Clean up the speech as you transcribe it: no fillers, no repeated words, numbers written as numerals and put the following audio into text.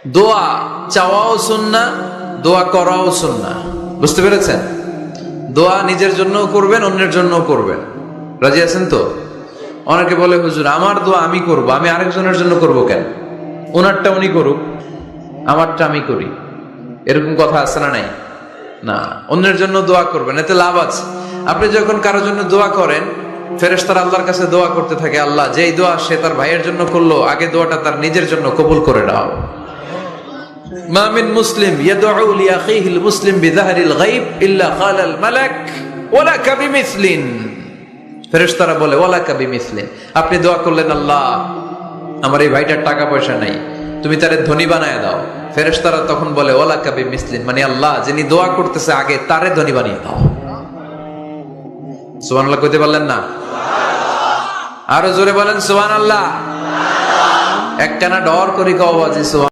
দোয়া চাওয়াও সুন্নাহ, দোয়া করাও সুন্নাহ। বুঝতে পেরেছেন? দোয়া নিজের জন্য করবেন, অন্যের জন্য করবেন। রাজি আছেন তো? অনেকে বলে, হুজুর আমার দোয়া আমি করব, আমি আরেকজনের জন্য করব কেন? ওনারটা উনি করুক, আমারটা আমি করি। এরকম কথা আছে না নাই? না, অন্যের জন্য দোয়া করবেন, এতে লাভ আছে। আপনি যখন কারোর জন্য দোয়া করেন, ফেরেশতারা আল্লাহর কাছে দোয়া করতে থাকে, আল্লাহ যেই দোয়া সে তার ভাইয়ের জন্য করলো, আগে দোয়াটা তার নিজের জন্য কবুল করে নাও। মা মিন মুসলিম ইয়াদউ লিআখিহিল মুসলিম বিযাহরিল গায়ব ইল্লা ক্বালাল মালাক ওয়ালাকা বিমিসলিন। ফেরেশতারা বলে ওয়ালাকা বিমিসলিন। আপনি দোয়া করলেন, আল্লাহ আমার এই ভাইটার টাকা পয়সা নাই, তুমি তারে ধনী বানায় দাও। ফেরেশতারা তখন বলে ওয়ালাকা বিমিসলিন, মানে আল্লাহ যিনি দোয়া করতেছে আগে তারে ধনী বানিয়ে দাও। সুবহানাল্লাহ কইতে পারলেন না? আরো জোরে বলেন সুবহানাল্লাহ। একখানা ডর করি কওয়াজি।